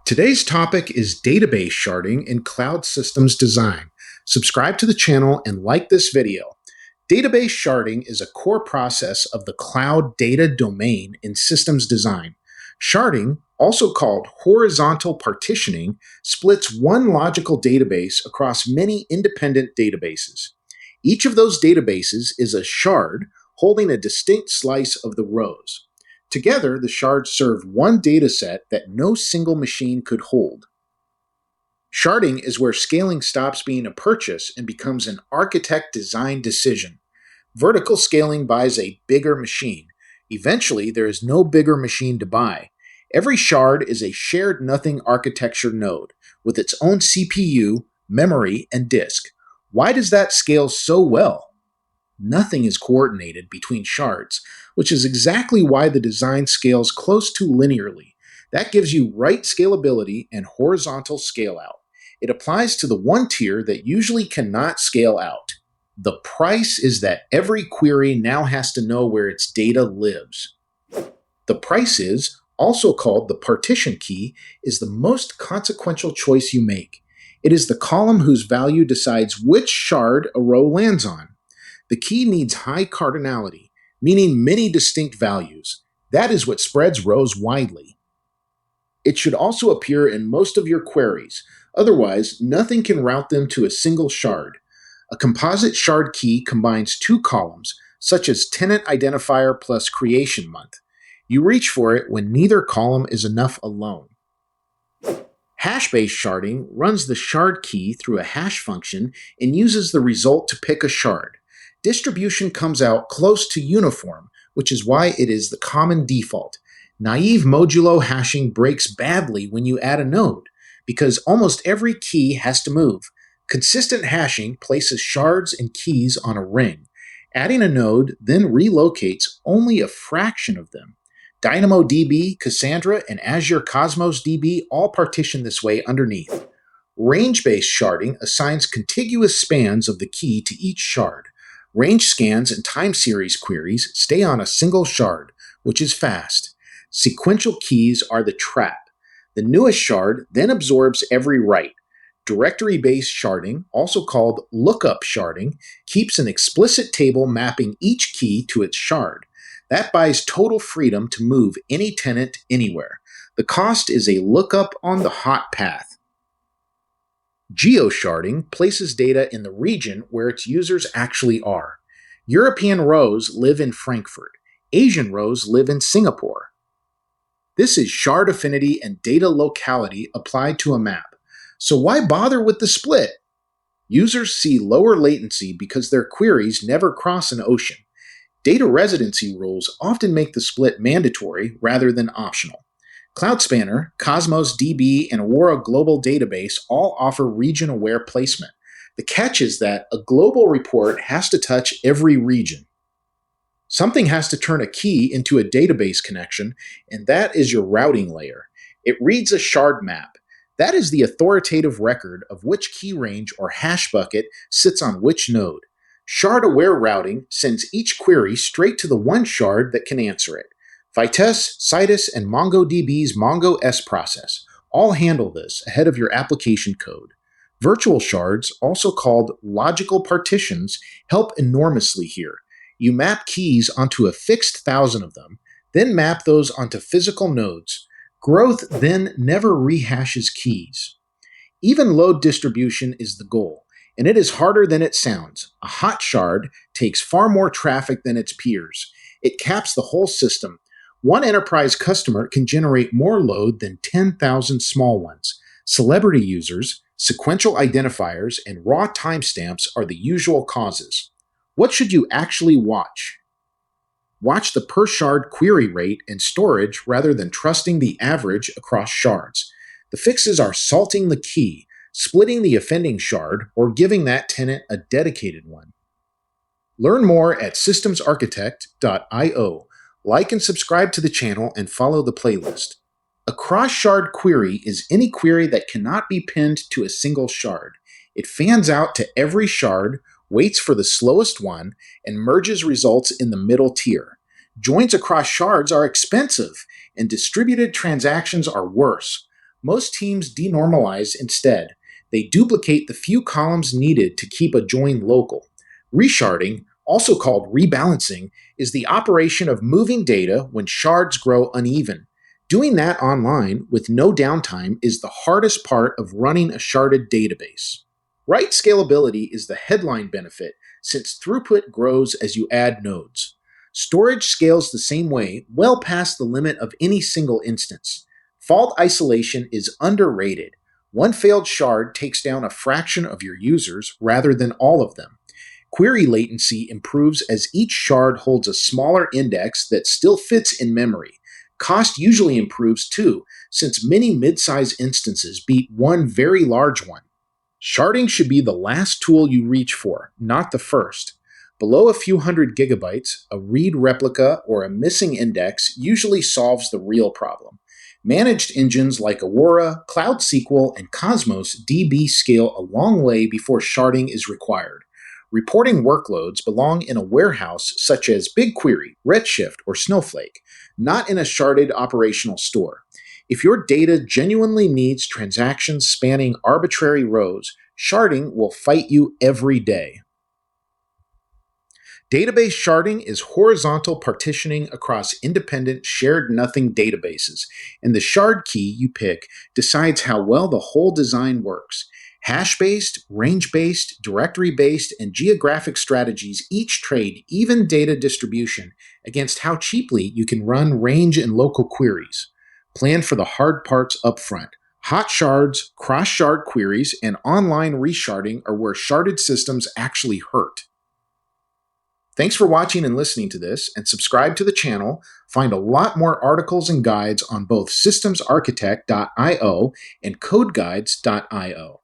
Today's topic is database sharding in cloud systems design. Subscribe to the channel and like this video. Database sharding is a core process of the cloud data domain in systems design. Sharding, also called horizontal partitioning, splits one logical database across many independent databases. Each of those databases is a shard holding a distinct slice of the rows. Together, the shards serve one dataset that no single machine could hold. Sharding is where scaling stops being a purchase and becomes an architect design decision. Vertical scaling buys a bigger machine. Eventually, there is no bigger machine to buy. Every shard is a shared nothing architecture node with its own CPU, memory, and disk. Why does that scale so well? Nothing is coordinated between shards, which is exactly why the design scales close to linearly. That gives you right scalability and horizontal scale out. It applies to the one tier that usually cannot scale out. The price is that every query now has to know where its data lives. The price is, also called the partition key, is the most consequential choice you make. It is the column whose value decides which shard a row lands on. The key needs high cardinality, meaning many distinct values. That is what spreads rows widely. It should also appear in most of your queries. Otherwise, nothing can route them to a single shard. A composite shard key combines two columns, such as tenant identifier plus creation month. You reach for it when neither column is enough alone. Hash-based sharding runs the shard key through a hash function and uses the result to pick a shard. Distribution comes out close to uniform, which is why it is the common default. Naive modulo hashing breaks badly when you add a node, because almost every key has to move. Consistent hashing places shards and keys on a ring. Adding a node then relocates only a fraction of them. DynamoDB, Cassandra, and Azure Cosmos DB all partition this way underneath. Range-based sharding assigns contiguous spans of the key to each shard. Range scans and time series queries stay on a single shard, which is fast. Sequential keys are the trap. The newest shard then absorbs every write. Directory-based sharding, also called lookup sharding, keeps an explicit table mapping each key to its shard. That buys total freedom to move any tenant anywhere. The cost is a lookup on the hot path. Geo-sharding places data in the region where its users actually are. European rows live in Frankfurt. Asian rows live in Singapore. This is shard affinity and data locality applied to a map. So why bother with the split? Users see lower latency because their queries never cross an ocean. Data residency rules often make the split mandatory rather than optional. Cloud Spanner, Cosmos DB, and Aurora Global Database all offer region-aware placement. The catch is that a global report has to touch every region. Something has to turn a key into a database connection, and that is your routing layer. It reads a shard map. That is the authoritative record of which key range or hash bucket sits on which node. Shard-aware routing sends each query straight to the one shard that can answer it. Vitess, Citus, and MongoDB's MongoS process all handle this ahead of your application code. Virtual shards, also called logical partitions, help enormously here. You map keys onto a fixed 1,000 of them, then map those onto physical nodes. Growth then never rehashes keys. Even load distribution is the goal, and it is harder than it sounds. A hot shard takes far more traffic than its peers. It caps the whole system. One enterprise customer can generate more load than 10,000 small ones. Celebrity users, sequential identifiers, and raw timestamps are the usual causes. What should you actually watch? Watch the per-shard query rate and storage rather than trusting the average across shards. The fixes are salting the key, splitting the offending shard, or giving that tenant a dedicated one. Learn more at systemsarchitect.io. Like and subscribe to the channel and follow the playlist. A cross-shard query is any query that cannot be pinned to a single shard. It fans out to every shard, waits for the slowest one, and merges results in the middle tier. Joins across shards are expensive, and distributed transactions are worse. Most teams denormalize instead. They duplicate the few columns needed to keep a join local. Resharding, also called rebalancing, is the operation of moving data when shards grow uneven. Doing that online with no downtime is the hardest part of running a sharded database. Write scalability is the headline benefit, since throughput grows as you add nodes. Storage scales the same way, well past the limit of any single instance. Fault isolation is underrated. One failed shard takes down a fraction of your users rather than all of them. Query latency improves as each shard holds a smaller index that still fits in memory. Cost usually improves too, since many mid-size instances beat one very large one. Sharding should be the last tool you reach for, not the first. Below a few hundred gigabytes, a read replica or a missing index usually solves the real problem. Managed engines like Aurora, Cloud SQL, and Cosmos DB scale a long way before sharding is required. Reporting workloads belong in a warehouse such as BigQuery, Redshift, or Snowflake, not in a sharded operational store. If your data genuinely needs transactions spanning arbitrary rows, sharding will fight you every day. Database sharding is horizontal partitioning across independent shared nothing databases, and the shard key you pick decides how well the whole design works. Hash-based, range-based, directory-based, and geographic strategies each trade even data distribution against how cheaply you can run range and local queries. Plan for the hard parts up front. Hot shards, cross-shard queries, and online resharding are where sharded systems actually hurt. Thanks for watching and listening to this, and subscribe to the channel. Find a lot more articles and guides on both systemsarchitect.io and codeguides.io.